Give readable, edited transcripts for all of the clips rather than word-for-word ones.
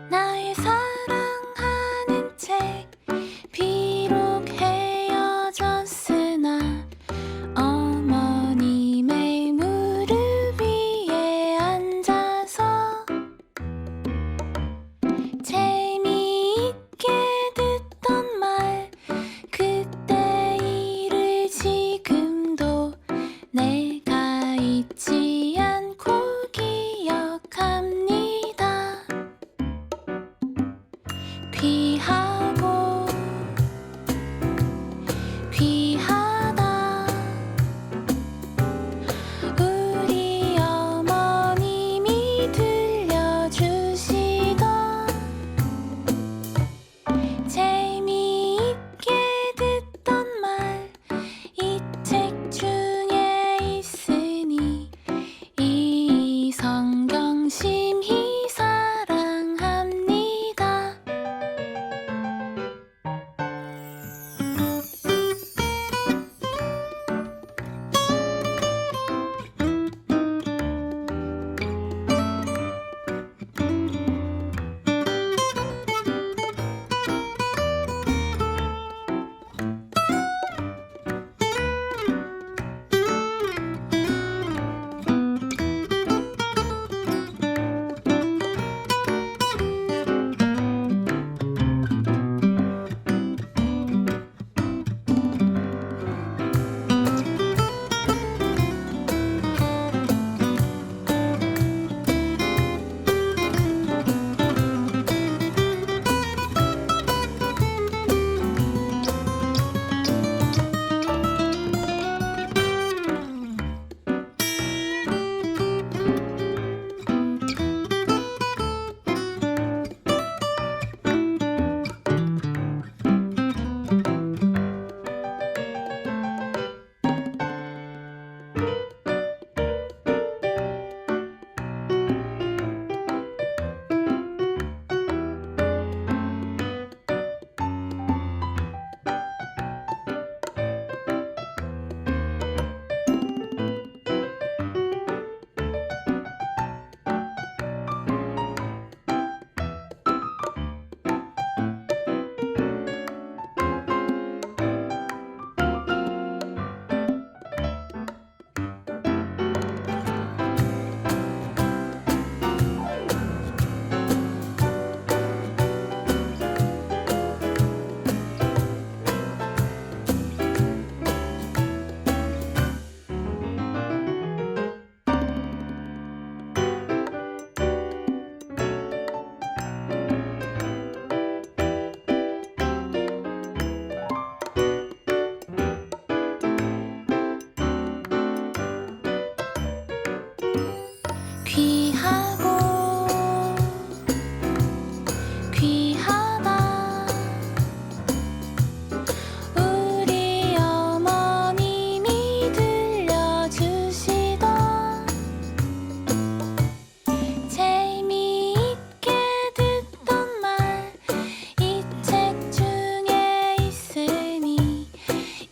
나의 사랑하는 책 비록 헤어졌으나 어머님의 무릎 위에 앉아서 재미있게 듣던 말 그때 일을 지금도 내가 잊지 않고 기억합니다. 귀하고 귀하다 우리 어머님이 들려주시던 재미있게 듣던 말 이 책 중에 있으니 이 성경 심히 사랑합니다. 귀하고 귀하다 우리 어머님이 들려주시던 재미있게 듣던 말 이 책 중에 있으니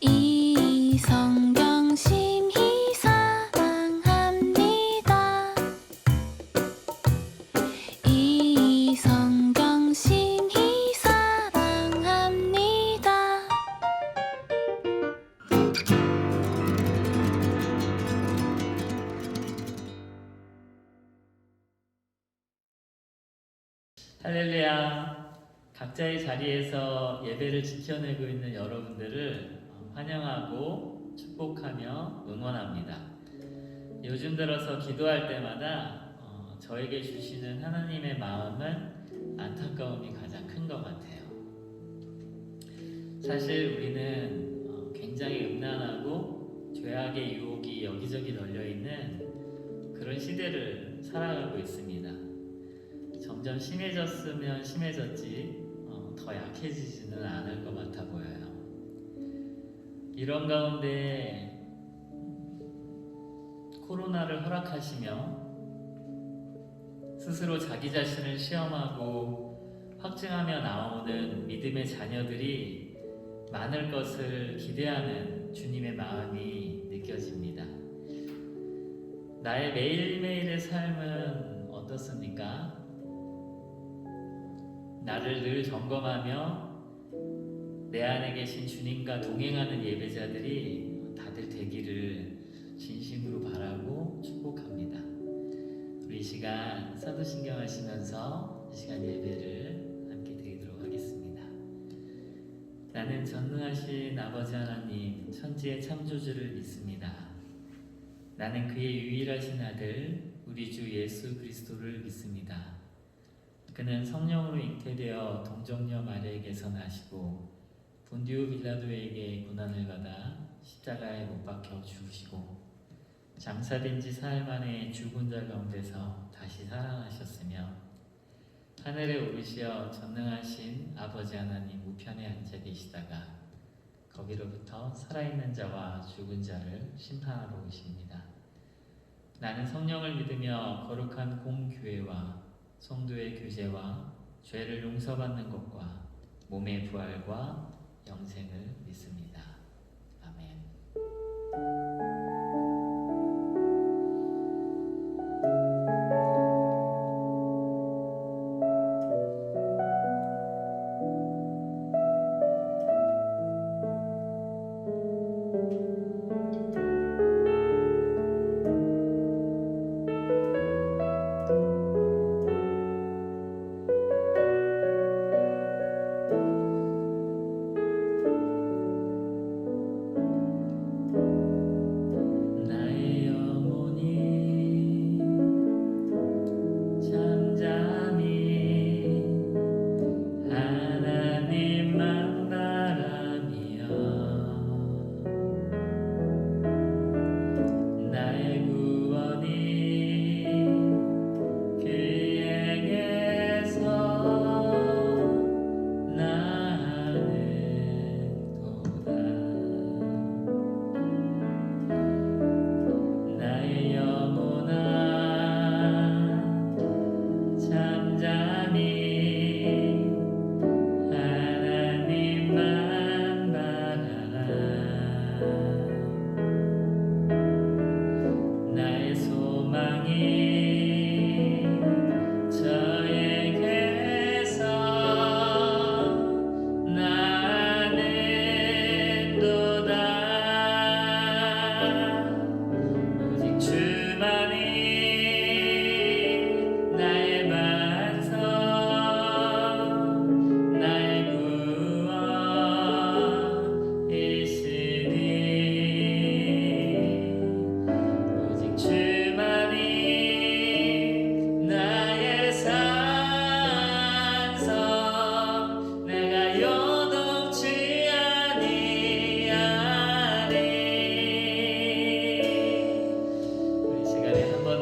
이 성경 심히 사랑합니다. 이 성경 심히 사랑합니다. 할렐루야. 각자의 자리에서 예배를 지켜내고 있는 여러분들을 환영하고 축복하며 응원합니다. 요즘 들어서 기도할 때마다 저에게 주시는 하나님의 마음은 안타까움이 가장 큰 것 같아요. 사실 우리는 굉장히 음란하고 죄악의 유혹이 여기저기 널려있는 그런 시대를 살아가고 있습니다. 점점 심해졌으면 심해졌지 더 약해지지는 않을 것 같아 보여요. 이런 가운데 코로나를 허락하시며 스스로 자기 자신을 시험하고 확증하며 나오는 믿음의 자녀들이 많을 것을 기대하는 주님의 마음이 느껴집니다. 나의 매일매일의 삶은 어떻습니까? 나를 늘 점검하며 내 안에 계신 주님과 동행하는 예배자들이 다들 되기를 진심으로 바라고 축복합니다. 우리 이 시간 사도신경 하시면서 이 시간 예배를 함께 드리도록 하겠습니다. 나는 전능하신 아버지 하나님 천지의 창조주를 믿습니다. 나는 그의 유일하신 아들 우리 주 예수 그리스도를 믿습니다. 그는 성령으로 잉태되어 동정녀 마리아에게서 나시고 본디오 빌라도에게 고난을 받아 십자가에 못 박혀 죽으시고 장사된 지 사흘 만에 죽은 자 가운데서 다시 살아나셨으며 하늘에 오르시어 전능하신 아버지 하나님 우편에 앉아 계시다가 거기로부터 살아있는 자와 죽은 자를 심판하러 오십니다. 나는 성령을 믿으며 거룩한 공교회와 성도의 교제와 죄를 용서받는 것과 몸의 부활과 영생을 믿습니다. 아멘. 나의 영혼이 잠잠히 하나님만 바라며 나의 구원이 그에게서 나는도다. 나의 영혼아 잠잠히 하나님만 바라라. 나의 소망이 저에게서 나는도다. 오직 주만이 나의 반석 나의 구원이시니 오직 주만이 나의 산성 내가 요동치 아니하리. 우리 시간에 한번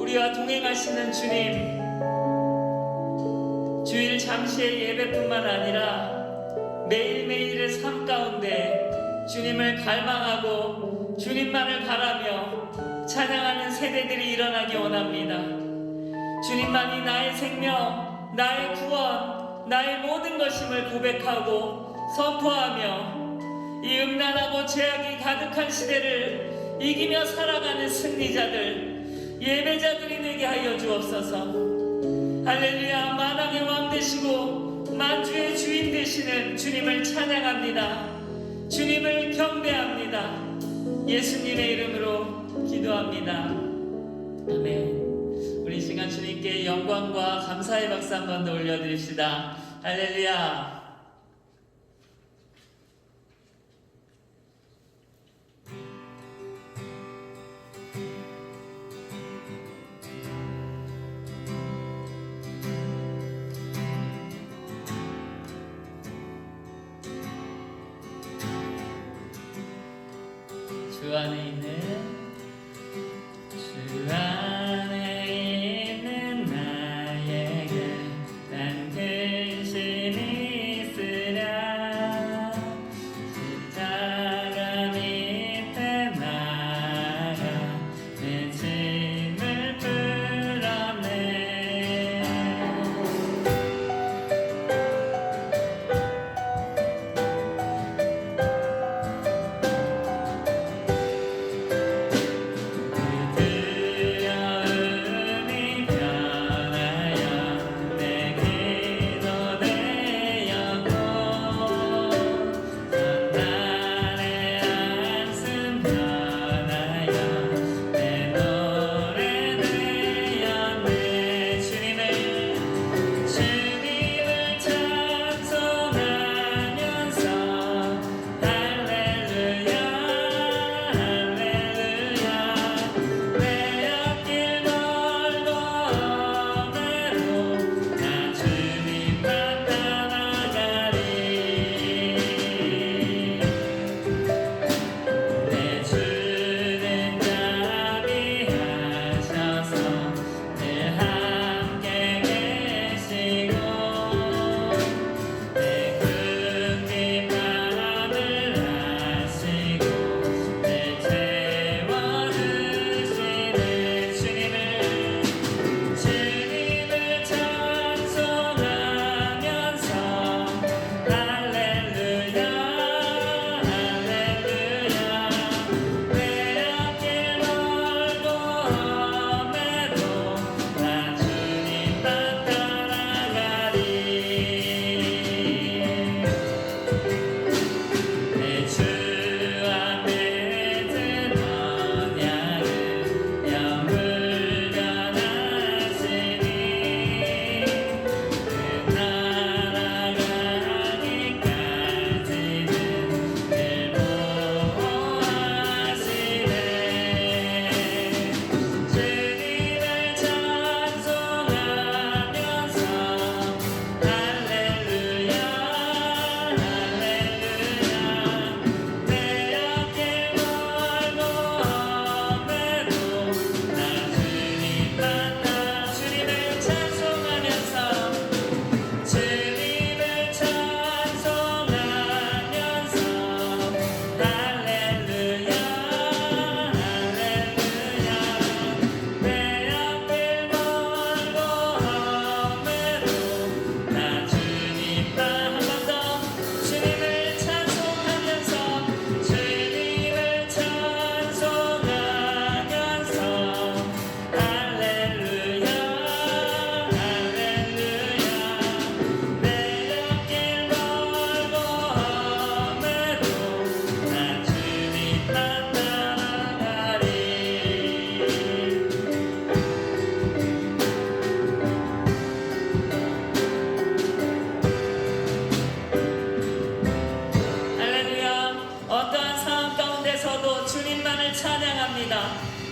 우리와 동행하시는 주님, 주일 잠시의 예배뿐만 아니라 매일매일의 삶 가운데 주님을 갈망하고 주님만을 바라며 찬양하는 세대들이 일어나기 원합니다. 주님만이 나의 생명, 나의 구원, 나의 모든 것임을 고백하고 선포하며 이 음란하고 죄악이 가득한 시대를 이기며 살아가는 승리자들, 예배자들이 되게 하여 주옵소서. 할렐루야. 만왕의 왕 되시고 만주의 주인 되시는 주님을 찬양합니다. 주님을 경배합니다. 예수님의 이름으로 기도합니다. 아멘. 우리 이 시간 주님께 영광과 감사의 박수 한 번 더 올려드립시다. 할렐루야. 주 안에 있는 나에게 난 근심이 있으랴. 십자가 밑에 나가 내 짐을 풀었네.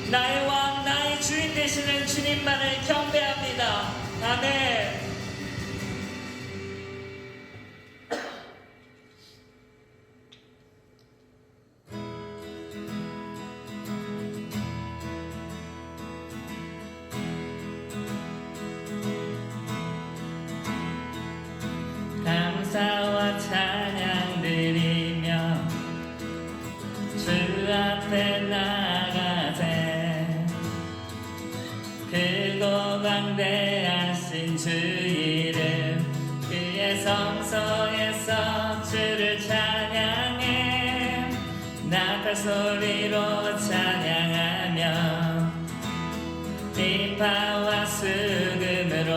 나의 왕, 나의 주인 되시는 주님만을 경배합니다. 아멘. 나팔 소리로 찬양하며 비파와 수금으로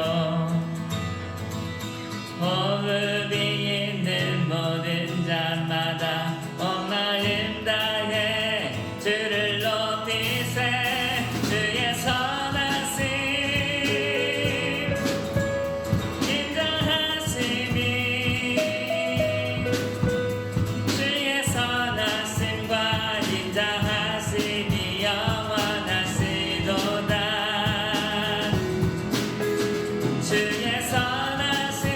호흡이 있는 모든 자마다 온 마음 다해 주를 높이세. 주의 선하심 인정하심이 주의 선하심과 인자하심이 영원하시도다. 주의 선하심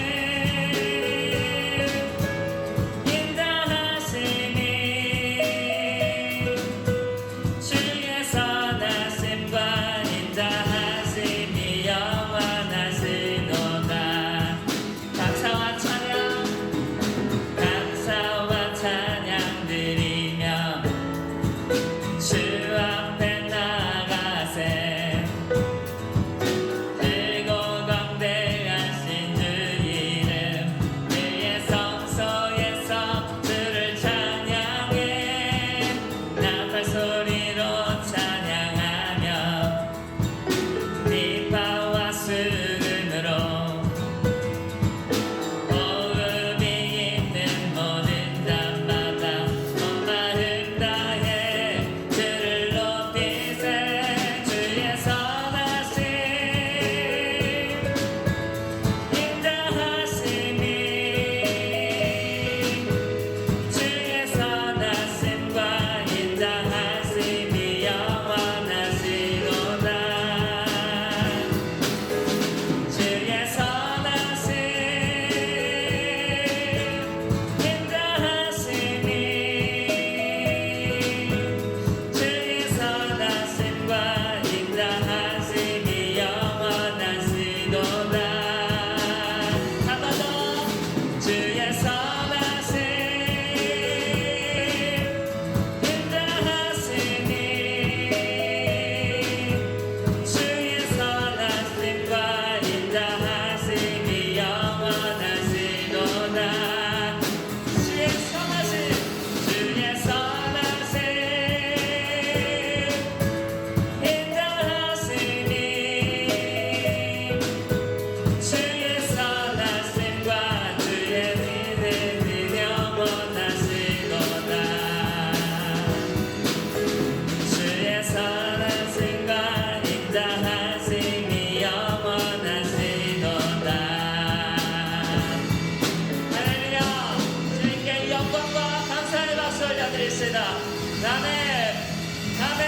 인자하심이 주의 선하심과 인자하심이 영원하시도다. 감사와 찬양 감사와 찬양 드리며 주 앞에 나가세. 크고 광대하신 주 이름 주의 성소에서 주를 찬양해. 나팔 소리로 찬양하며 비파와 수금으로 호흡이 있는 모든 자마다 온 마음 다해 주를 높이세. 주의 선하심 인자하심이 주의 선하심과 인자하심이 영원하시도다. 주의 선하심 인자하심이 주의 선하심과 인자하심이 영원하시도다. 한 번 더. 주의 선하심 인자하심이 주의 선하심과 인자하심이 영원하시도다. 주의 선하심 주의 선하심 인자하심이 주의 선하심과 주의 믿음이 영원하시도다. 주의 선하심과 인자하심이 영원하시도다. 할렐루야. 주님께 영광과 감사의 박수 올려드립시다. 아멘 아멘.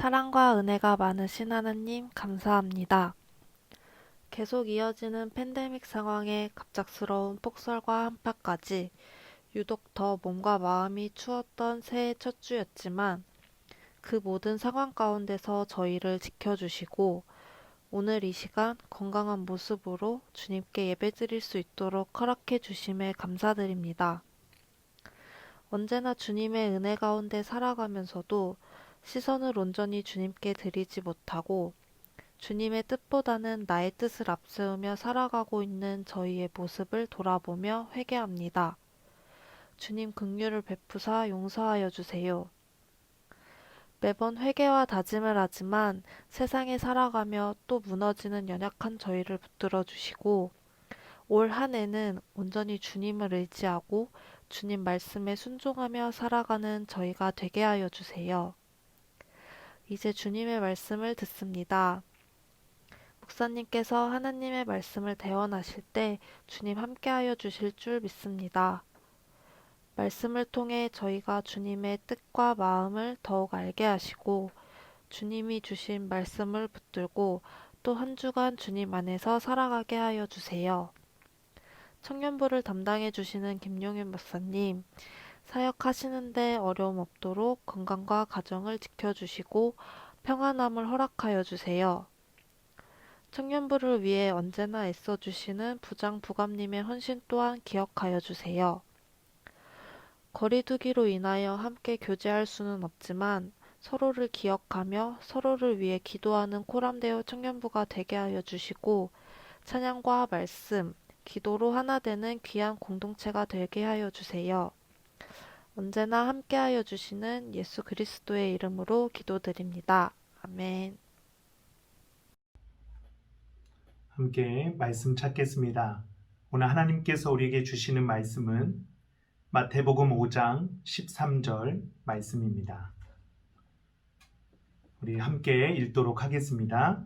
사랑과 은혜가 많으신 하나님 감사합니다. 계속 이어지는 팬데믹 상황에 갑작스러운 폭설과 한파까지 유독 더 몸과 마음이 추웠던 새해 첫 주였지만 그 모든 상황 가운데서 저희를 지켜주시고 오늘 이 시간 건강한 모습으로 주님께 예배드릴 수 있도록 허락해 주심에 감사드립니다. 언제나 주님의 은혜 가운데 살아가면서도 시선을 온전히 주님께 드리지 못하고 주님의 뜻보다는 나의 뜻을 앞세우며 살아가고 있는 저희의 모습을 돌아보며 회개합니다. 주님 긍휼을 베푸사 용서하여 주세요. 매번 회개와 다짐을 하지만 세상에 살아가며 또 무너지는 연약한 저희를 붙들어 주시고 올 한 해는 온전히 주님을 의지하고 주님 말씀에 순종하며 살아가는 저희가 되게 하여 주세요. 이제 주님의 말씀을 듣습니다. 목사님께서 하나님의 말씀을 대언하실 때 주님 함께하여 주실 줄 믿습니다. 말씀을 통해 저희가 주님의 뜻과 마음을 더욱 알게 하시고 주님이 주신 말씀을 붙들고 또 한 주간 주님 안에서 살아가게 하여 주세요. 청년부를 담당해 주시는 김용윤 목사님, 사역하시는데 어려움 없도록 건강과 가정을 지켜주시고 평안함을 허락하여 주세요. 청년부를 위해 언제나 애써주시는 부장 부감님의 헌신 또한 기억하여 주세요. 거리두기로 인하여 함께 교제할 수는 없지만 서로를 기억하며 서로를 위해 기도하는 코람데오 청년부가 되게 하여 주시고 찬양과 말씀, 기도로 하나 되는 귀한 공동체가 되게 하여 주세요. 언제나 함께하여 주시는 예수 그리스도의 이름으로 기도드립니다. 아멘. 함께 말씀 찾겠습니다. 오늘 하나님께서 우리에게 주시는 말씀은 마태복음 5장 13절 말씀입니다. 우리 함께 읽도록 하겠습니다.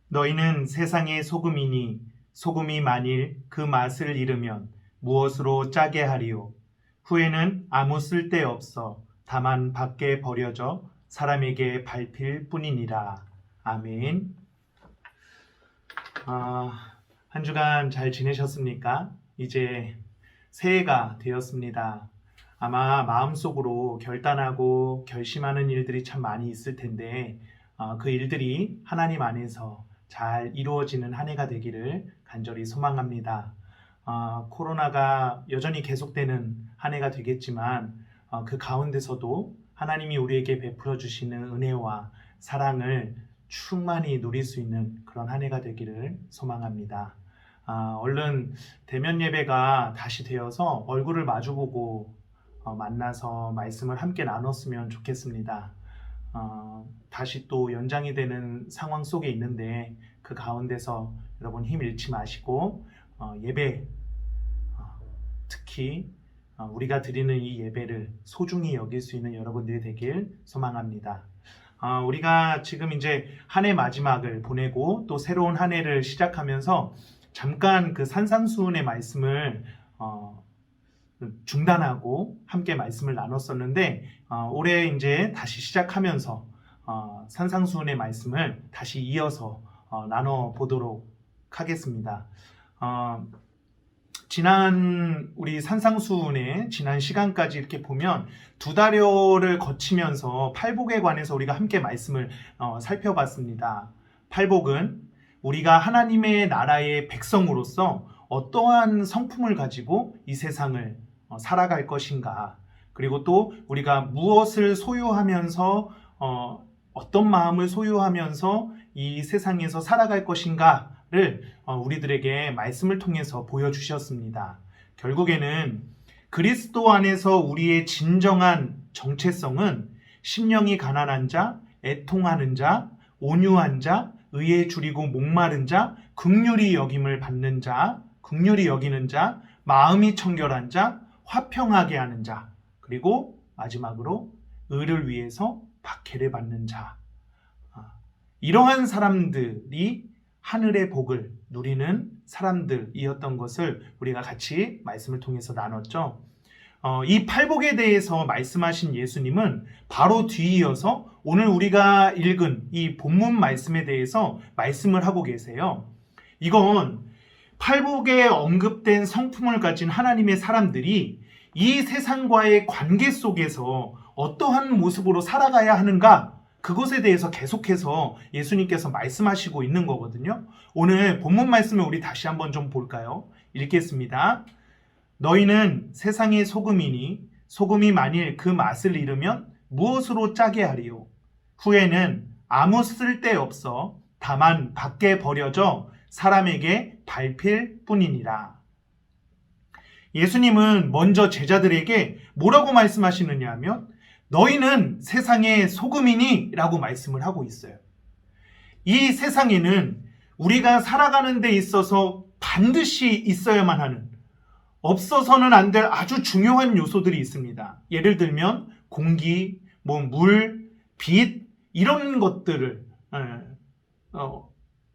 너희는 세상의 소금이니 소금이 만일 그 맛을 잃으면 무엇으로 짜게 하리요? 후에는 아무 쓸데없어 다만 밖에 버려져 사람에게 밟힐 뿐이니라. 아멘. 한 주간 잘 지내셨습니까? 이제 새해가 되었습니다. 아마 마음속으로 결단하고 결심하는 일들이 참 많이 있을 텐데 그 일들이 하나님 안에서 잘 이루어지는 한 해가 되기를 간절히 소망합니다. 코로나가 여전히 계속되는 한 해가 되겠지만 그 가운데서도 하나님이 우리에게 베풀어 주시는 은혜와 사랑을 충만히 누릴 수 있는 그런 한 해가 되기를 소망합니다. 얼른 대면 예배가 다시 되어서 얼굴을 마주보고 만나서 말씀을 함께 나눴으면 좋겠습니다. 다시 또 연장이 되는 상황 속에 있는데 그 가운데서 여러분 힘 잃지 마시고 예배 특히 우리가 드리는 이 예배를 소중히 여길 수 있는 여러분들이 되길 소망합니다. 우리가 지금 이제 한 해 마지막을 보내고 또 새로운 한 해를 시작하면서 잠깐 그 산상수훈의 말씀을 중단하고 함께 말씀을 나눴었는데 올해 이제 다시 시작하면서 산상수훈의 말씀을 다시 이어서 나눠보도록 하겠습니다. 지난 우리 산상수훈의 지난 시간까지 이렇게 보면 두 달여를 거치면서 팔복에 관해서 우리가 함께 말씀을 살펴봤습니다. 팔복은 우리가 하나님의 나라의 백성으로서 어떠한 성품을 가지고 이 세상을 살아갈 것인가, 그리고 또 우리가 무엇을 소유하면서 어떤 마음을 소유하면서 이 세상에서 살아갈 것인가를 우리들에게 말씀을 통해서 보여주셨습니다. 결국에는 그리스도 안에서 우리의 진정한 정체성은 심령이 가난한 자, 애통하는 자, 온유한 자, 의에 줄이고 목마른 자, 긍휼히 여김을 받는 자, 긍휼히 여기는 자, 마음이 청결한 자, 화평하게 하는 자, 그리고 마지막으로 의를 위해서 박해를 받는 자. 이러한 사람들이 하늘의 복을 누리는 사람들이었던 것을 우리가 같이 말씀을 통해서 나눴죠. 이 팔복에 대해서 말씀하신 예수님은 바로 뒤이어서 오늘 우리가 읽은 이 본문 말씀에 대해서 말씀을 하고 계세요. 이건 팔복에 언급된 성품을 가진 하나님의 사람들이 이 세상과의 관계 속에서 어떠한 모습으로 살아가야 하는가, 그것에 대해서 계속해서 예수님께서 말씀하시고 있는 거거든요. 오늘 본문 말씀을 우리 다시 한번 좀 볼까요? 읽겠습니다. 너희는 세상의 소금이니 소금이 만일 그 맛을 잃으면 무엇으로 짜게 하리요? 후에는 아무 쓸데없어 다만 밖에 버려져 사람에게 밟힐 뿐이니라. 예수님은 먼저 제자들에게 뭐라고 말씀하시느냐 하면 너희는 세상의 소금이니 라고 말씀을 하고 있어요. 이 세상에는 우리가 살아가는 데 있어서 반드시 있어야만 하는, 없어서는 안 될 아주 중요한 요소들이 있습니다. 예를 들면 공기, 물, 빛, 이런 것들을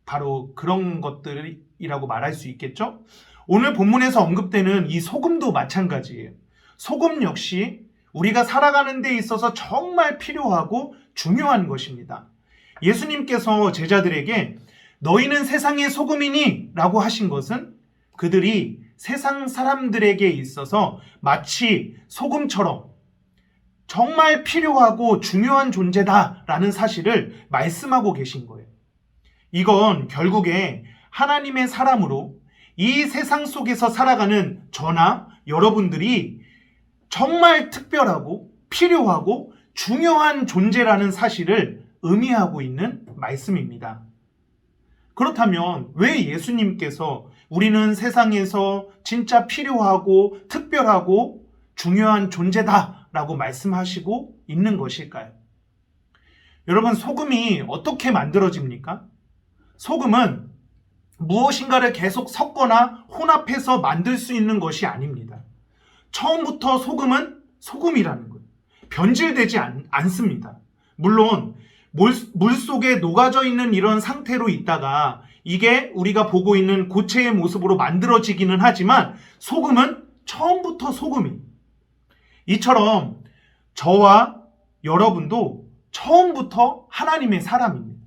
바로 그런 것들이라고 말할 수 있겠죠. 오늘 본문에서 언급되는 이 소금도 마찬가지예요. 소금 역시 우리가 살아가는 데 있어서 정말 필요하고 중요한 것입니다. 예수님께서 제자들에게 너희는 세상의 소금이니 라고 하신 것은 그들이 세상 사람들에게 있어서 마치 소금처럼 정말 필요하고 중요한 존재다라는 사실을 말씀하고 계신 거예요. 이건 결국에 하나님의 사람으로 이 세상 속에서 살아가는 저나 여러분들이 정말 특별하고 필요하고 중요한 존재라는 사실을 의미하고 있는 말씀입니다. 그렇다면 왜 예수님께서 우리는 세상에서 진짜 필요하고 특별하고 중요한 존재다라고 말씀하시고 있는 것일까요? 여러분, 소금이 어떻게 만들어집니까? 소금은 무엇인가를 계속 섞거나 혼합해서 만들 수 있는 것이 아닙니다. 처음부터 소금은 소금이라는 거예요. 변질되지 않습니다. 물론 물 속에 녹아져 있는 이런 상태로 있다가 이게 우리가 보고 있는 고체의 모습으로 만들어지기는 하지만 소금은 처음부터 소금이에요. 이처럼 저와 여러분도 처음부터 하나님의 사람입니다.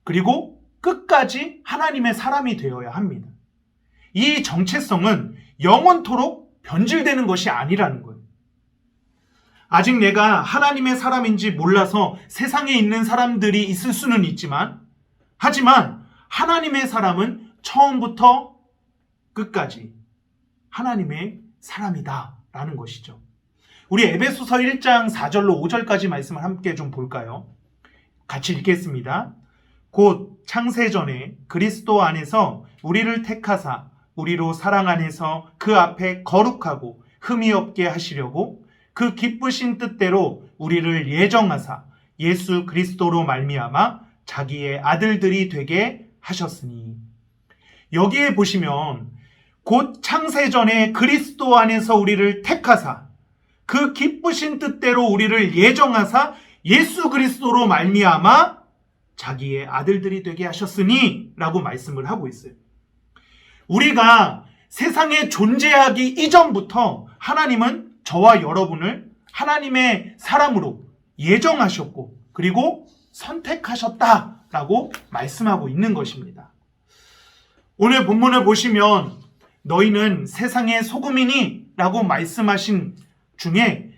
그리고 끝까지 하나님의 사람이 되어야 합니다. 이 정체성은 영원토록 변질되는 것이 아니라는 거예요. 아직 내가 하나님의 사람인지 몰라서 세상에 있는 사람들이 있을 수는 있지만, 하지만 하나님의 사람은 처음부터 끝까지 하나님의 사람이다라는 것이죠. 우리 에베소서 1장 4절로 5절까지 말씀을 함께 좀 볼까요? 같이 읽겠습니다. 곧 창세전에 그리스도 안에서 우리를 택하사 우리로 사랑 안에서 그 앞에 거룩하고 흠이 없게 하시려고 그 기쁘신 뜻대로 우리를 예정하사 예수 그리스도로 말미암아 자기의 아들들이 되게 하셨으니. 여기에 보시면 곧 창세전에 그리스도 안에서 우리를 택하사 그 기쁘신 뜻대로 우리를 예정하사 예수 그리스도로 말미암아 자기의 아들들이 되게 하셨으니 라고 말씀을 하고 있어요. 우리가 세상에 존재하기 이전부터 하나님은 저와 여러분을 하나님의 사람으로 예정하셨고 그리고 선택하셨다라고 말씀하고 있는 것입니다. 오늘 본문을 보시면 너희는 세상의 소금이니 라고 말씀하신 중에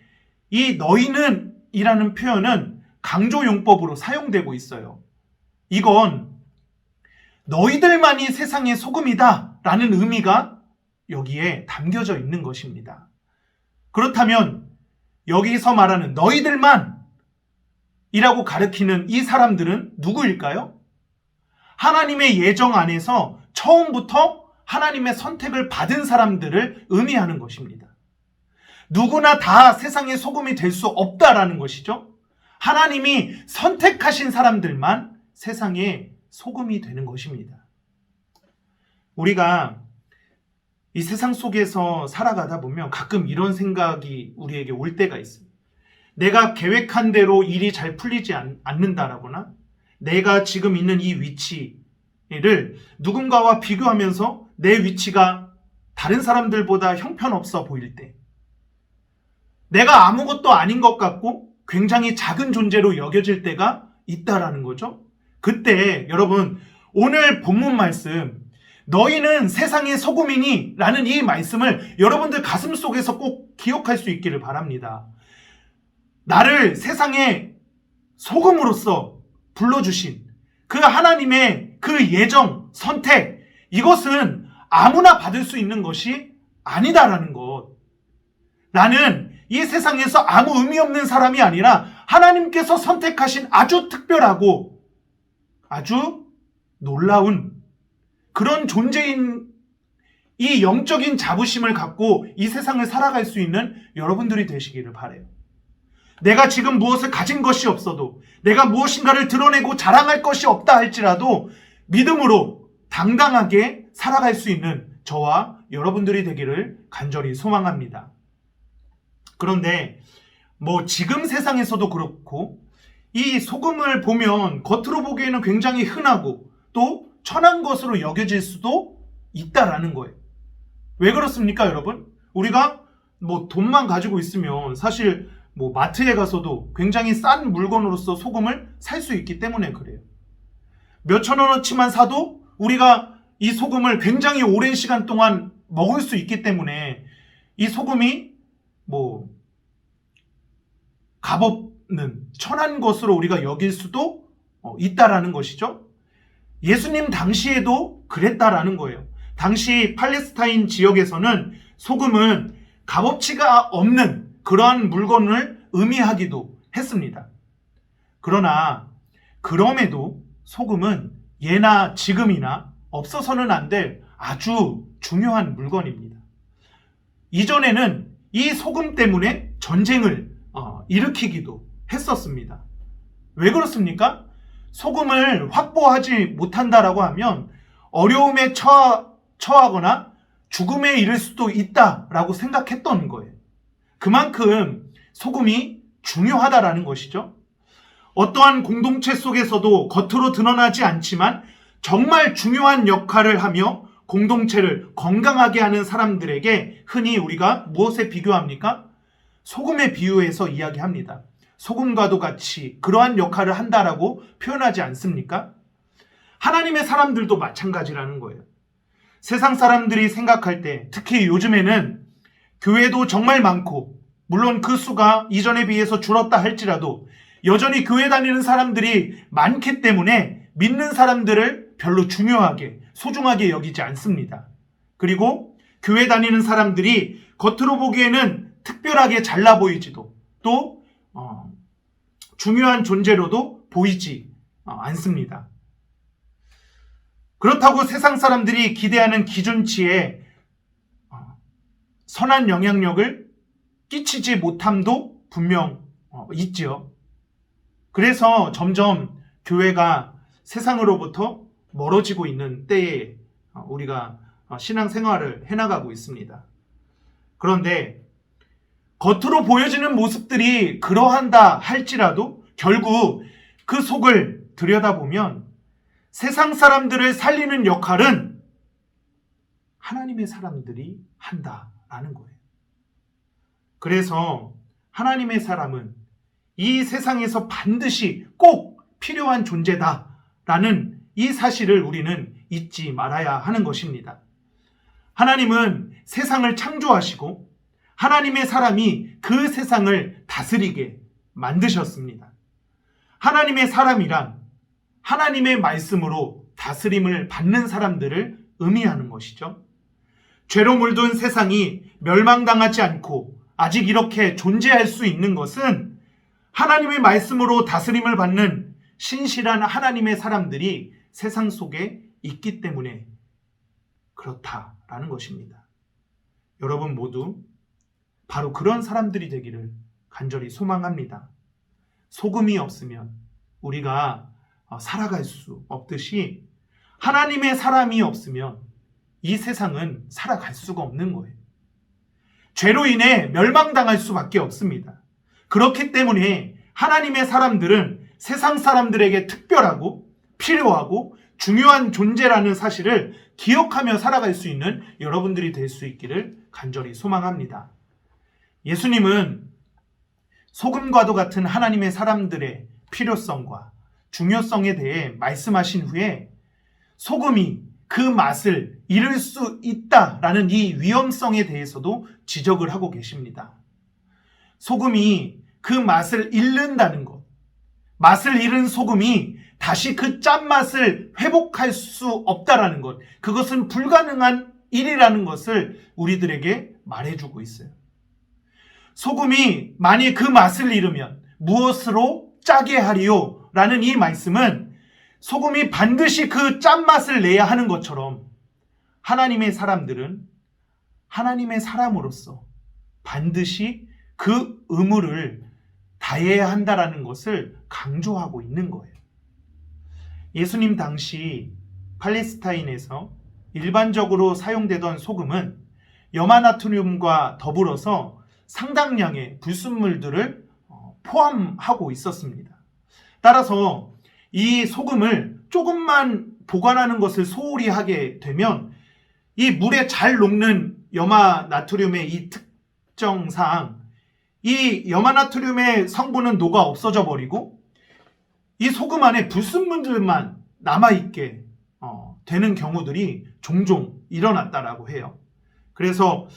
이 너희는 이라는 표현은 강조용법으로 사용되고 있어요. 이건 너희들만이 세상의 소금이다 라는 의미가 여기에 담겨져 있는 것입니다. 그렇다면 여기서 말하는 너희들만 이라고 가리키는 이 사람들은 누구일까요? 하나님의 예정 안에서 처음부터 하나님의 선택을 받은 사람들을 의미하는 것입니다. 누구나 다 세상의 소금이 될 수 없다라는 것이죠. 하나님이 선택하신 사람들만 세상의 소금이 되는 것입니다. 우리가 이 세상 속에서 살아가다 보면 가끔 이런 생각이 우리에게 올 때가 있습니다. 내가 계획한 대로 일이 잘 풀리지 않는다라거나 내가 지금 있는 이 위치를 누군가와 비교하면서 내 위치가 다른 사람들보다 형편없어 보일 때, 내가 아무것도 아닌 것 같고 굉장히 작은 존재로 여겨질 때가 있다라는 거죠. 그때 여러분, 오늘 본문 말씀 너희는 세상의 소금이니 라는 이 말씀을 여러분들 가슴 속에서 꼭 기억할 수 있기를 바랍니다. 나를 세상의 소금으로서 불러주신 그 하나님의 그 예정, 선택, 이것은 아무나 받을 수 있는 것이 아니다라는 것. 나는 이 세상에서 아무 의미 없는 사람이 아니라 하나님께서 선택하신 아주 특별하고 아주 놀라운 그런 존재인 이 영적인 자부심을 갖고 이 세상을 살아갈 수 있는 여러분들이 되시기를 바라요. 내가 지금 무엇을 가진 것이 없어도, 내가 무엇인가를 드러내고 자랑할 것이 없다 할지라도 믿음으로 당당하게 살아갈 수 있는 저와 여러분들이 되기를 간절히 소망합니다. 그런데 지금 세상에서도 그렇고 이 소금을 보면 겉으로 보기에는 굉장히 흔하고 또 천한 것으로 여겨질 수도 있다라는 거예요. 왜 그렇습니까, 여러분? 우리가 돈만 가지고 있으면 사실 마트에 가서도 굉장히 싼 물건으로서 소금을 살 수 있기 때문에 그래요. 몇천 원어치만 사도 우리가 이 소금을 굉장히 오랜 시간 동안 먹을 수 있기 때문에 이 소금이 값없는 천한 것으로 우리가 여길 수도 있다라는 것이죠. 예수님 당시에도 그랬다라는 거예요. 당시 팔레스타인 지역에서는 소금은 값어치가 없는 그러한 물건을 의미하기도 했습니다. 그러나 그럼에도 소금은 예나 지금이나 없어서는 안 될 아주 중요한 물건입니다. 이전에는 이 소금 때문에 전쟁을 일으키기도 했었습니다. 왜 그렇습니까? 소금을 확보하지 못한다라고 하면 어려움에 처하거나 죽음에 이를 수도 있다라고 생각했던 거예요. 그만큼 소금이 중요하다라는 것이죠. 어떠한 공동체 속에서도 겉으로 드러나지 않지만 정말 중요한 역할을 하며 공동체를 건강하게 하는 사람들에게 흔히 우리가 무엇에 비교합니까? 소금에 비유해서 이야기합니다. 소금과도 같이 그러한 역할을 한다라고 표현하지 않습니까? 하나님의 사람들도 마찬가지라는 거예요. 세상 사람들이 생각할 때, 특히 요즘에는 교회도 정말 많고, 물론 그 수가 이전에 비해서 줄었다 할지라도 여전히 교회 다니는 사람들이 많기 때문에 믿는 사람들을 별로 중요하게, 소중하게 여기지 않습니다. 그리고 교회 다니는 사람들이 겉으로 보기에는 특별하게 잘나 보이지도 또 중요한 존재로도 보이지 않습니다. 그렇다고 세상 사람들이 기대하는 기준치에 선한 영향력을 끼치지 못함도 분명 있죠. 그래서 점점 교회가 세상으로부터 멀어지고 있는 때에 우리가 신앙생활을 해나가고 있습니다. 그런데 겉으로 보여지는 모습들이 그러한다 할지라도 결국 그 속을 들여다보면 세상 사람들을 살리는 역할은 하나님의 사람들이 한다라는 거예요. 그래서 하나님의 사람은 이 세상에서 반드시 꼭 필요한 존재다라는 이 사실을 우리는 잊지 말아야 하는 것입니다. 하나님은 세상을 창조하시고 하나님의 사람이 그 세상을 다스리게 만드셨습니다. 하나님의 사람이란 하나님의 말씀으로 다스림을 받는 사람들을 의미하는 것이죠. 죄로 물든 세상이 멸망당하지 않고 아직 이렇게 존재할 수 있는 것은 하나님의 말씀으로 다스림을 받는 신실한 하나님의 사람들이 세상 속에 있기 때문에 그렇다라는 것입니다. 여러분 모두 바로 그런 사람들이 되기를 간절히 소망합니다. 소금이 없으면 우리가 살아갈 수 없듯이 하나님의 사람이 없으면 이 세상은 살아갈 수가 없는 거예요. 죄로 인해 멸망당할 수밖에 없습니다. 그렇기 때문에 하나님의 사람들은 세상 사람들에게 특별하고 필요하고 중요한 존재라는 사실을 기억하며 살아갈 수 있는 여러분들이 될 수 있기를 간절히 소망합니다. 예수님은 소금과도 같은 하나님의 사람들의 필요성과 중요성에 대해 말씀하신 후에 소금이 그 맛을 잃을 수 있다라는 이 위험성에 대해서도 지적을 하고 계십니다. 소금이 그 맛을 잃는다는 것, 맛을 잃은 소금이 다시 그 짠맛을 회복할 수 없다라는 것, 그것은 불가능한 일이라는 것을 우리들에게 말해주고 있어요. 소금이 만일 그 맛을 잃으면 무엇으로 짜게 하리요? 라는 이 말씀은 소금이 반드시 그 짠맛을 내야 하는 것처럼 하나님의 사람들은 하나님의 사람으로서 반드시 그 의무를 다해야 한다라는 것을 강조하고 있는 거예요. 예수님 당시 팔레스타인에서 일반적으로 사용되던 소금은 염화나트륨과 더불어서 상당량의 불순물들을 포함하고 있었습니다. 따라서 이 소금을 조금만 보관하는 것을 소홀히 하게 되면 이 물에 잘 녹는 염화나트륨의 이 특정상 이 염화나트륨의 성분은 녹아 없어져 버리고 이 소금 안에 불순물들만 남아있게 되는 경우들이 종종 일어났다라고 해요. 그래서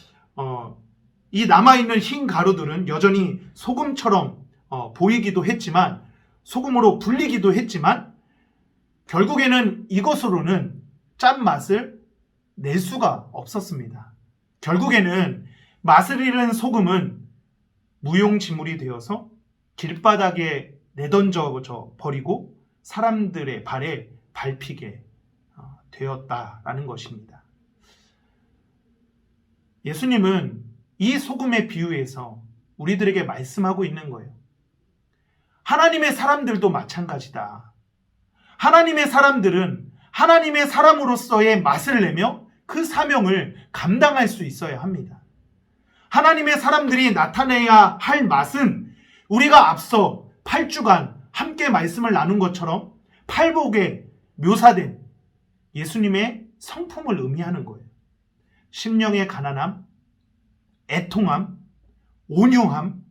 이 남아있는 흰 가루들은 여전히 소금처럼 보이기도 했지만 소금으로 불리기도 했지만 결국에는 이것으로는 짠맛을 낼 수가 없었습니다. 결국에는 맛을 잃은 소금은 무용지물이 되어서 길바닥에 내던져 버리고 사람들의 발에 밟히게 되었다라는 것입니다. 예수님은 이 소금의 비유에서 우리들에게 말씀하고 있는 거예요. 하나님의 사람들도 마찬가지다. 하나님의 사람들은 하나님의 사람으로서의 맛을 내며 그 사명을 감당할 수 있어야 합니다. 하나님의 사람들이 나타내야 할 맛은 우리가 앞서 8주간 함께 말씀을 나눈 것처럼 팔복에 묘사된 예수님의 성품을 의미하는 거예요. 심령의 가난함, 애통함, 온유함,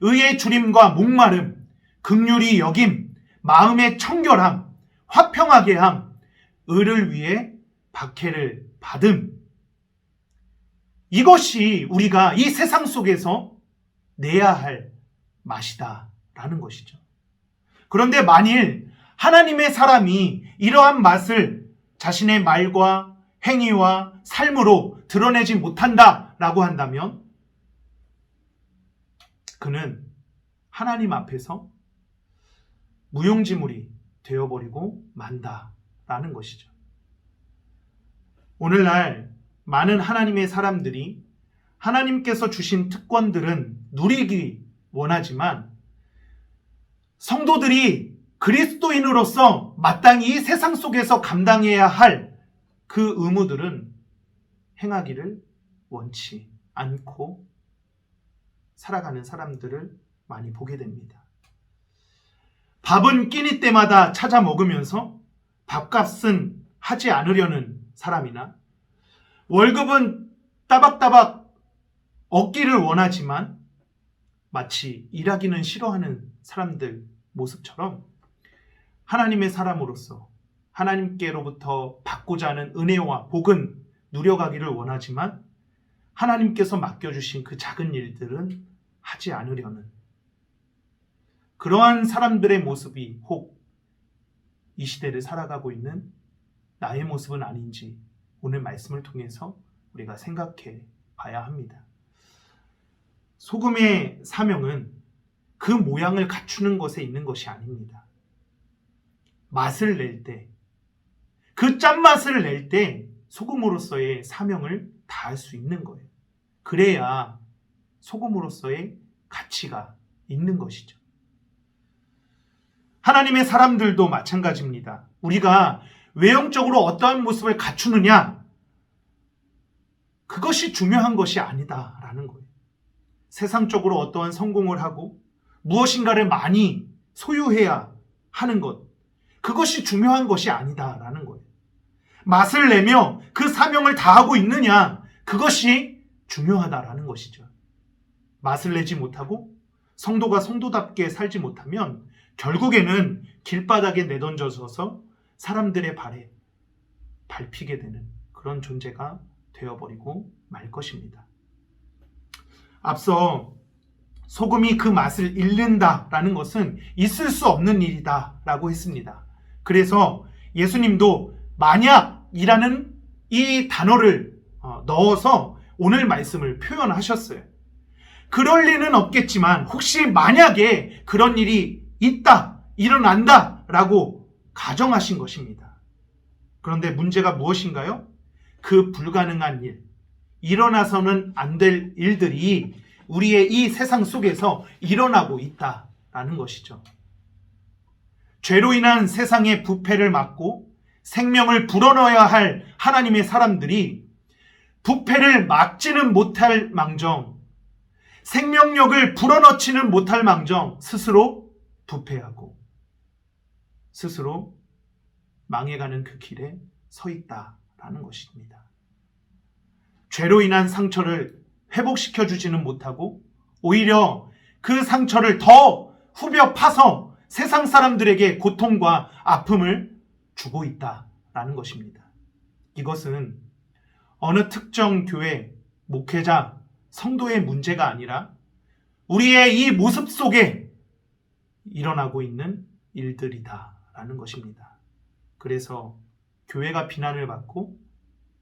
의의 주림과 목마름, 긍휼히 여김, 마음의 청결함, 화평하게 함, 의를 위해 박해를 받음. 이것이 우리가 이 세상 속에서 내야 할 맛이다라는 것이죠. 그런데 만일 하나님의 사람이 이러한 맛을 자신의 말과 행위와 삶으로 드러내지 못한다라고 한다면 그는 하나님 앞에서 무용지물이 되어버리고 만다라는 것이죠. 오늘날 많은 하나님의 사람들이 하나님께서 주신 특권들은 누리기 원하지만 성도들이 그리스도인으로서 마땅히 이 세상 속에서 감당해야 할 그 의무들은 행하기를 원치 않고 살아가는 사람들을 많이 보게 됩니다. 밥은 끼니 때마다 찾아 먹으면서 밥값은 하지 않으려는 사람이나 월급은 따박따박 얻기를 원하지만 마치 일하기는 싫어하는 사람들 모습처럼 하나님의 사람으로서 하나님께로부터 받고자 하는 은혜와 복은 누려가기를 원하지만 하나님께서 맡겨주신 그 작은 일들은 하지 않으려는 그러한 사람들의 모습이 혹 이 시대를 살아가고 있는 나의 모습은 아닌지 오늘 말씀을 통해서 우리가 생각해 봐야 합니다. 소금의 사명은 그 모양을 갖추는 것에 있는 것이 아닙니다. 맛을 낼 때, 그 짠맛을 낼 때 소금으로서의 사명을 다할 수 있는 거예요. 그래야 소금으로서의 가치가 있는 것이죠. 하나님의 사람들도 마찬가지입니다. 우리가 외형적으로 어떠한 모습을 갖추느냐, 그것이 중요한 것이 아니다라는 거예요. 세상적으로 어떠한 성공을 하고 무엇인가를 많이 소유해야 하는 것, 그것이 중요한 것이 아니다라는 거예요. 맛을 내며 그 사명을 다하고 있느냐, 그것이 중요하다라는 것이죠. 맛을 내지 못하고 성도가 성도답게 살지 못하면 결국에는 길바닥에 내던져져서 사람들의 발에 밟히게 되는 그런 존재가 되어버리고 말 것입니다. 앞서 소금이 그 맛을 잃는다라는 것은 있을 수 없는 일이다라고 했습니다. 그래서 예수님도 만약이라는 이 단어를 넣어서 오늘 말씀을 표현하셨어요. 그럴 리는 없겠지만 혹시 만약에 그런 일이 있다, 일어난다라고 가정하신 것입니다. 그런데 문제가 무엇인가요? 그 불가능한 일, 일어나서는 안 될 일들이 우리의 이 세상 속에서 일어나고 있다라는 것이죠. 죄로 인한 세상의 부패를 막고 생명을 불어넣어야 할 하나님의 사람들이 부패를 막지는 못할 망정, 생명력을 불어넣지는 못할 망정 스스로 부패하고 스스로 망해가는 그 길에 서 있다라는 것입니다. 죄로 인한 상처를 회복시켜주지는 못하고 오히려 그 상처를 더 후벼 파서 세상 사람들에게 고통과 아픔을 주고 있다라는 것입니다. 이것은 어느 특정 교회, 목회자, 성도의 문제가 아니라 우리의 이 모습 속에 일어나고 있는 일들이다라는 것입니다. 그래서 교회가 비난을 받고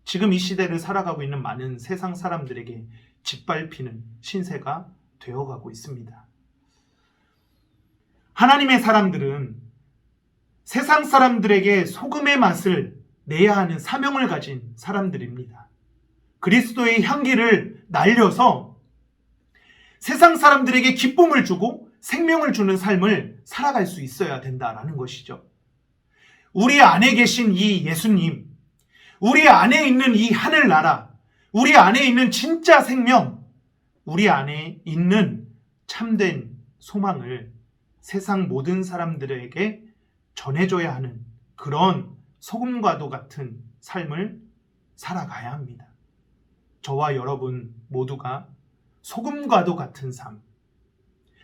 지금 이 시대를 살아가고 있는 많은 세상 사람들에게 짓밟히는 신세가 되어가고 있습니다. 하나님의 사람들은 세상 사람들에게 소금의 맛을 내야 하는 사명을 가진 사람들입니다. 그리스도의 향기를 날려서 세상 사람들에게 기쁨을 주고 생명을 주는 삶을 살아갈 수 있어야 된다라는 것이죠. 우리 안에 계신 이 예수님, 우리 안에 있는 이 하늘나라, 우리 안에 있는 진짜 생명, 우리 안에 있는 참된 소망을 세상 모든 사람들에게 전해줘야 하는 그런 소금과도 같은 삶을 살아가야 합니다. 저와 여러분 모두가 소금과도 같은 삶,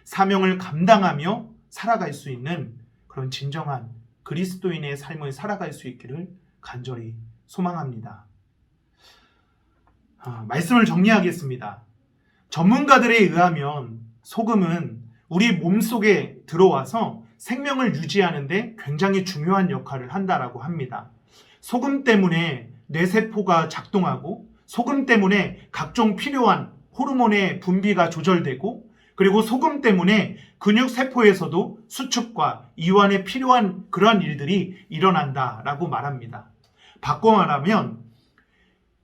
사명을 감당하며 살아갈 수 있는 그런 진정한 그리스도인의 삶을 살아갈 수 있기를 간절히 소망합니다. 말씀을 정리하겠습니다. 전문가들에 의하면 소금은 우리 몸속에 들어와서 생명을 유지하는 데 굉장히 중요한 역할을 한다라고 합니다. 소금 때문에 뇌세포가 작동하고 소금 때문에 각종 필요한 호르몬의 분비가 조절되고 그리고 소금 때문에 근육세포에서도 수축과 이완에 필요한 그러한 일들이 일어난다라고 말합니다. 바꿔 말하면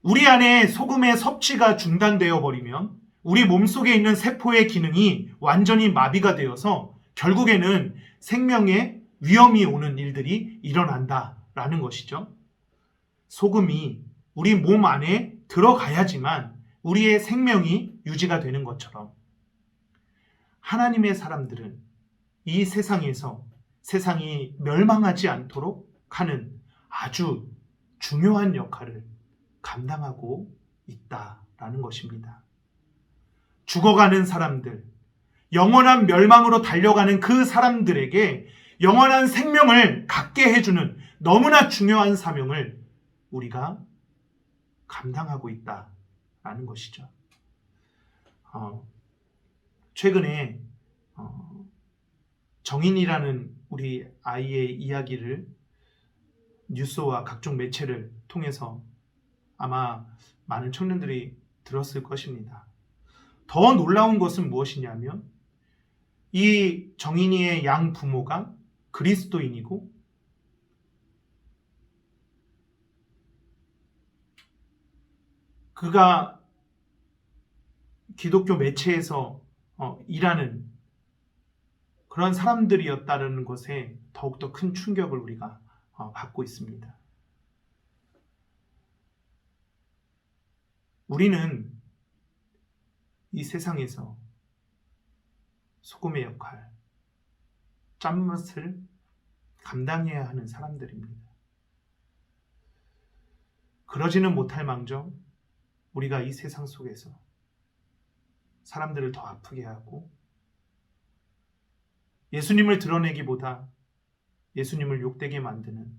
우리 안에 소금의 섭취가 중단되어 버리면 우리 몸속에 있는 세포의 기능이 완전히 마비가 되어서 결국에는 생명에 위험이 오는 일들이 일어난다라는 것이죠. 소금이 우리 몸 안에 들어가야지만 우리의 생명이 유지가 되는 것처럼 하나님의 사람들은 이 세상에서 세상이 멸망하지 않도록 하는 아주 중요한 역할을 감당하고 있다라는 것입니다. 죽어가는 사람들, 영원한 멸망으로 달려가는 그 사람들에게 영원한 생명을 갖게 해주는 너무나 중요한 사명을 우리가 감당하고 있다라는 것이죠. 최근에 정인이라는 우리 아이의 이야기를 뉴스와 각종 매체를 통해서 아마 많은 청년들이 들었을 것입니다. 더 놀라운 것은 무엇이냐면 이 정인이의 양 부모가 그리스도인이고 그가 기독교 매체에서 일하는 그런 사람들이었다는 것에 더욱더 큰 충격을 우리가 받고 있습니다. 우리는 이 세상에서 소금의 역할, 짠맛을 감당해야 하는 사람들입니다. 그러지는 못할 망정 우리가 이 세상 속에서 사람들을 더 아프게 하고 예수님을 드러내기보다 예수님을 욕되게 만드는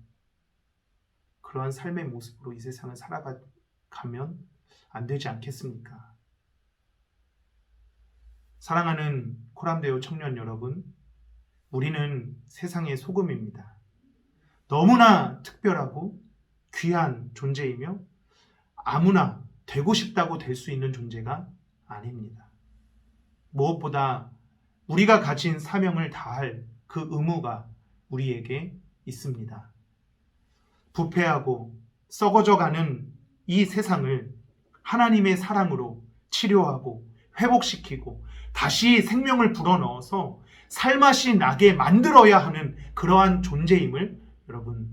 그러한 삶의 모습으로 이 세상을 살아가면 안 되지 않겠습니까? 사랑하는 코람데오 청년 여러분, 우리는 세상의 소금입니다. 너무나 특별하고 귀한 존재이며 아무나 되고 싶다고 될 수 있는 존재가 아닙니다. 무엇보다 우리가 가진 사명을 다할 그 의무가 우리에게 있습니다. 부패하고 썩어져가는 이 세상을 하나님의 사랑으로 치료하고 회복시키고 다시 생명을 불어넣어서 살맛이 나게 만들어야 하는 그러한 존재임을 여러분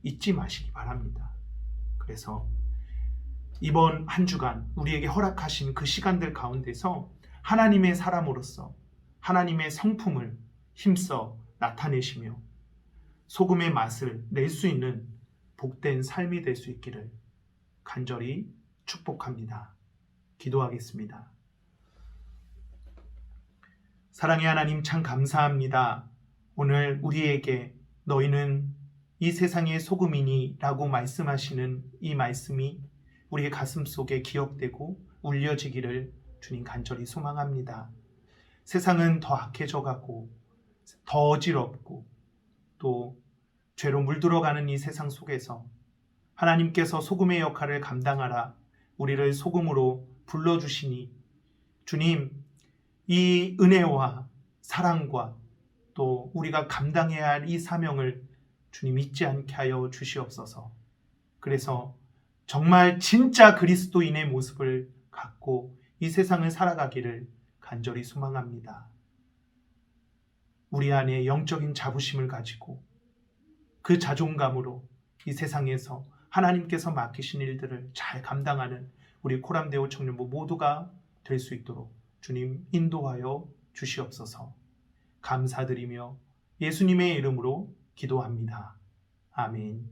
잊지 마시기 바랍니다. 그래서 이번 한 주간 우리에게 허락하신 그 시간들 가운데서 하나님의 사람으로서 하나님의 성품을 힘써 나타내시며 소금의 맛을 낼 수 있는 복된 삶이 될 수 있기를 간절히 축복합니다. 기도하겠습니다. 사랑의 하나님, 참 감사합니다. 오늘 우리에게 너희는 이 세상의 소금이니 라고 말씀하시는 이 말씀이 우리의 가슴 속에 기억되고 울려지기를 주님 간절히 소망합니다. 세상은 더 악해져 가고 더 어지럽고 또 죄로 물들어가는 이 세상 속에서 하나님께서 소금의 역할을 감당하라 우리를 소금으로 불러주시니 주님, 이 은혜와 사랑과 또 우리가 감당해야 할 이 사명을 주님 잊지 않게 하여 주시옵소서. 그래서 정말 진짜 그리스도인의 모습을 갖고 이 세상을 살아가기를 간절히 소망합니다. 우리 안에 영적인 자부심을 가지고 그 자존감으로 이 세상에서 하나님께서 맡기신 일들을 잘 감당하는 우리 코람데오 청년부 모두가 될 수 있도록 주님 인도하여 주시옵소서. 감사드리며 예수님의 이름으로 기도합니다. 아멘.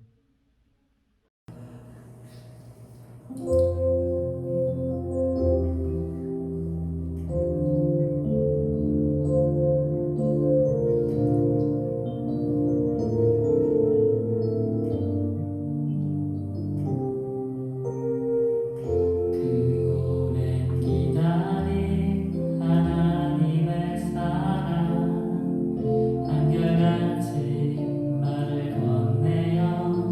오랜 기다림 하나님의 사랑 한결같이 말을 건네요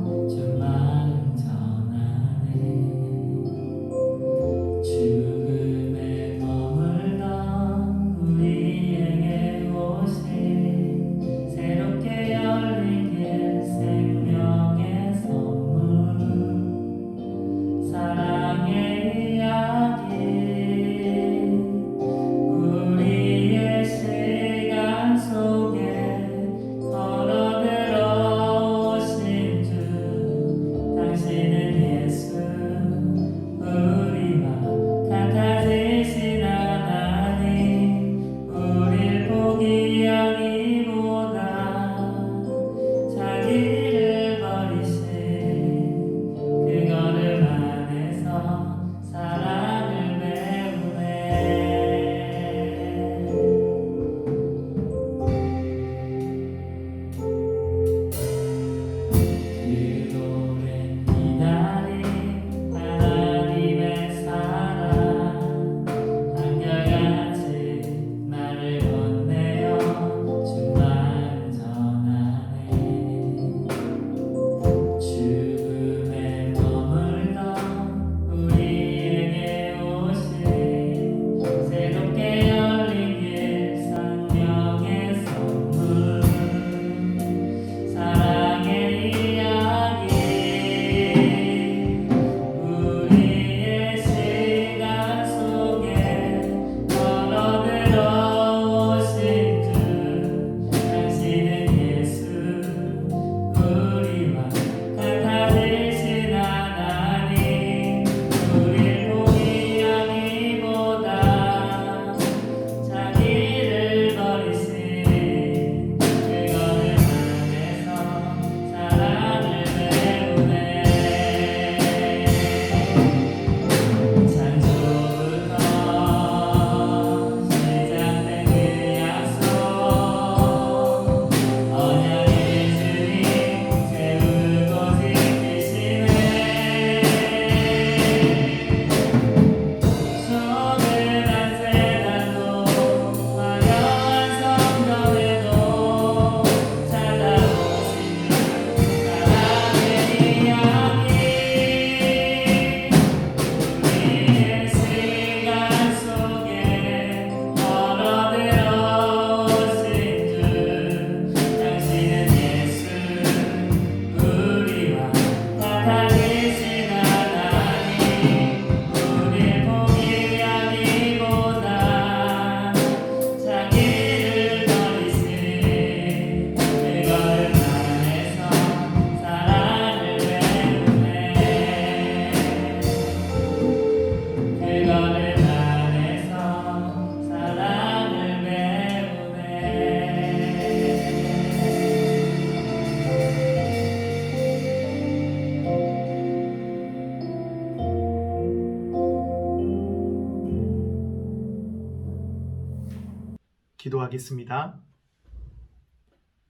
기도하겠습니다.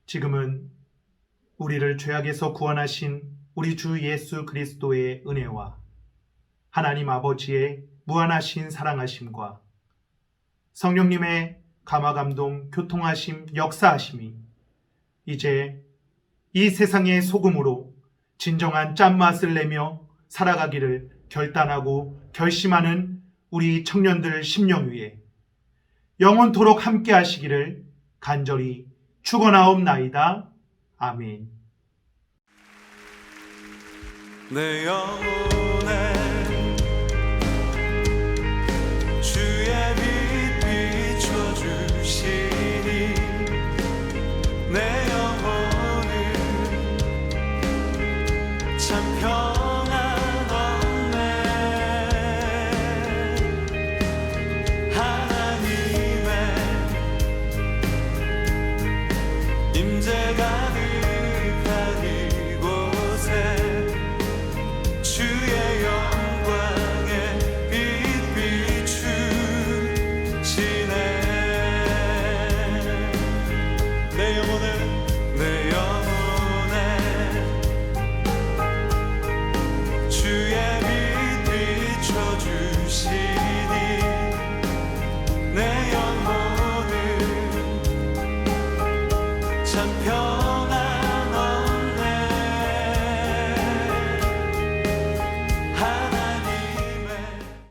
지금은 우리를 죄악에서 구원하신 우리 주 예수 그리스도의 은혜와 하나님 아버지의 무한하신 사랑하심과 성령님의 감화감동 교통하심 역사하심이 이제 이 세상의 소금으로 진정한 짠맛을 내며 살아가기를 결단하고 결심하는 우리 청년들 심령 위에 영원토록 함께 하시기를 간절히 축원하옵나이다. 아멘. 내 영혼